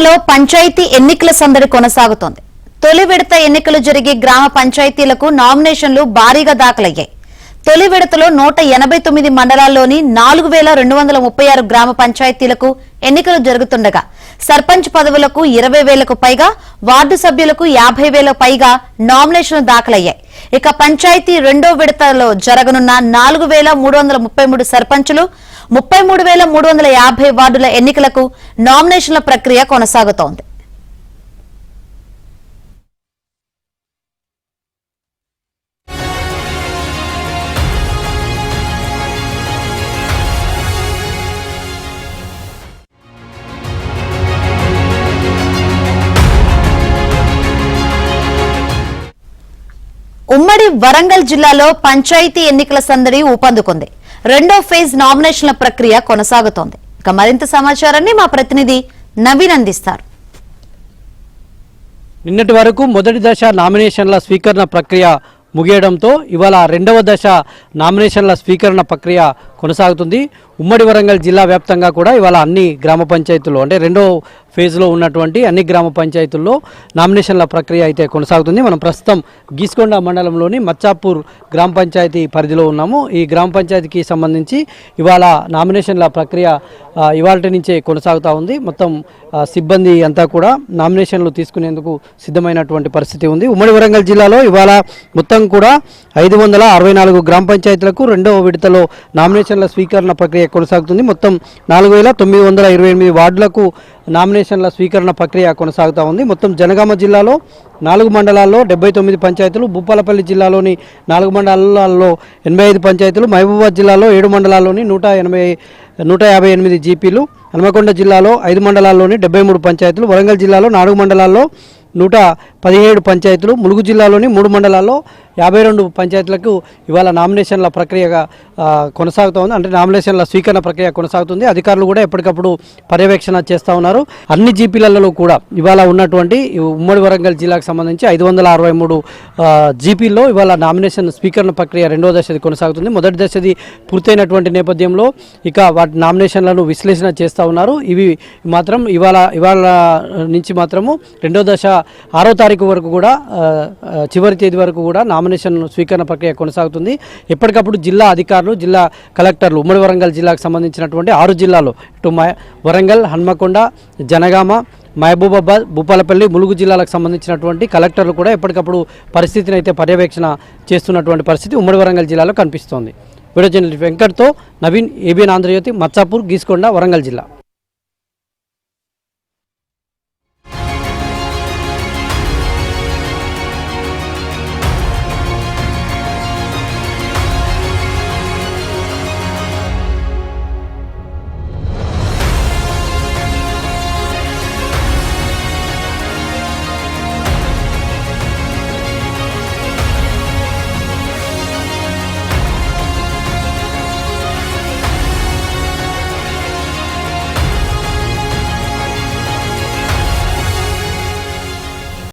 జిల్లాలో పంచాయతీ ఎన్నికల సందడి కొనసాగుతోంది. తొలి విడత ఎన్నికలు జరిగే గ్రామ పంచాయతీలకు నామినేషన్లు భారీగా దాఖలయ్యాయి. తొలి విడతలో 189 మండలాల్లోని 4236 గ్రామ పంచాయతీలకు ఎన్నికలు జరుగుతుండగా సర్పంచ్ పదవులకు 20,000కు పైగా, వార్డు సభ్యులకు 50,000 పైగా నామినేషన్లు దాఖలయ్యాయి. ఇక పంచాయతీ రెండో విడతలో జరగనున్న 4,333 సర్పంచులు, 33,350 వార్డుల ఎన్నికలకు నామినేషన్ల ప్రక్రియ కొనసాగుతోంది. ఉమ్మడి వరంగల్ జిల్లాలో పంచాయతీ ఎన్నికల సందడి ఊపందుకుంది. రెండో ఫేజ్ నామినేషన్ల ప్రక్రియ కొనసాగుతోంది. ఇక మరింత సమాచారాన్ని మా ప్రతినిధి నవీన్ అందిస్తారు. నిన్నటి వరకు మొదటి దశ నామినేషన్ల స్వీకరణ ప్రక్రియ ముగియడంతో ఇవాళ రెండవ దశ నామినేషన్ల స్వీకరణ ప్రక్రియ కొనసాగుతుంది. ఉమ్మడి వరంగల్ జిల్లా వ్యాప్తంగా కూడా ఇవాళ అన్ని గ్రామ పంచాయతీల్లో అంటే రెండో ఫేజ్లో ఉన్నటువంటి అన్ని గ్రామ పంచాయతీల్లో నామినేషన్ల ప్రక్రియ అయితే కొనసాగుతుంది. మనం ప్రస్తుతం గీస్కొండ మండలంలోని మచ్చాపూర్ గ్రామ పంచాయతీ పరిధిలో ఉన్నాము. ఈ గ్రామ పంచాయతీకి సంబంధించి ఇవాళ నామినేషన్ల ప్రక్రియ ఇవాళ నుంచే కొనసాగుతూ ఉంది. మొత్తం సిబ్బంది అంతా కూడా నామినేషన్లు తీసుకునేందుకు సిద్ధమైనటువంటి పరిస్థితి ఉంది. ఉమ్మడి వరంగల్ జిల్లాలో ఇవాళ మొత్తం కూడా 564 గ్రామ పంచాయతీలకు రెండవ విడతలో నామినేషన్ల స్వీకరణ ప్రక్రియ కొనసాగుతుంది. మొత్తం 4,928 వార్డులకు నామినేషన్ల స్వీకరణ ప్రక్రియ కొనసాగుతూ ఉంది. మొత్తం జనగామ జిల్లాలో 4 మండలాల్లో 79 పంచాయతీలు, భూపాలపల్లి జిల్లాలోని 4 మండలాల్లో 85 పంచాయతీలు, మహబూబాబాద్ జిల్లాలో 7 మండలాల్లోని 158 జీపీలు, హన్మకొండ జిల్లాలో 5 మండలాల్లోని 73 పంచాయతీలు, వరంగల్ జిల్లాలో 4 మండలాల్లో 117 పంచాయతీలు, ములుగు జిల్లాలోని 3 మండలాల్లో 52 పంచాయతీలకు ఇవాళ నామినేషన్ల ప్రక్రియగా కొనసాగుతూ ఉంది. అంటే నామినేషన్ల స్వీకరణ ప్రక్రియ కొనసాగుతుంది. అధికారులు కూడా ఎప్పటికప్పుడు పర్యవేక్షణ చేస్తూ ఉన్నారు. అన్ని జీపీలలో కూడా ఇవాళ ఉన్నటువంటి ఉమ్మడి వరంగల్ జిల్లాకు సంబంధించి 563 జీపీల్లో ఇవాళ నామినేషన్ స్వీకరణ ప్రక్రియ రెండో దశది కొనసాగుతుంది. మొదటి దశది పూర్తయినటువంటి నేపథ్యంలో ఇక వాటి నామినేషన్లను విశ్లేషణ చేస్తూ ఉన్నారు. ఇవి మాత్రం ఇవాళ నుంచి మాత్రము రెండో దశ 6వ తారీఖు వరకు కూడా చివరి తేదీ వరకు కూడా నామినేషన్ స్వీకరణ ప్రక్రియ కొనసాగుతుంది. ఎప్పటికప్పుడు జిల్లా అధికారులు, జిల్లా కలెక్టర్లు ఉమ్మడి వరంగల్ జిల్లాకు సంబంధించినటువంటి 6 జిల్లాల్లో ఇటు వరంగల్, హన్మకొండ, జనగామ, మహబూబాబాద్, భూపాలపల్లి, ములుగు జిల్లాలకు సంబంధించినటువంటి కలెక్టర్లు కూడా ఎప్పటికప్పుడు పరిస్థితిని అయితే పర్యవేక్షణ చేస్తున్నటువంటి పరిస్థితి ఉమ్మడి వరంగల్ జిల్లాలో కనిపిస్తోంది. వీడియో జర్నలిస్ట్ వెంకట్తో నవీన్, ఏబిఎన్ ఆంధ్రజ్యోతి, మచ్చాపూర్, గీస్కొండ, వరంగల్ జిల్లా.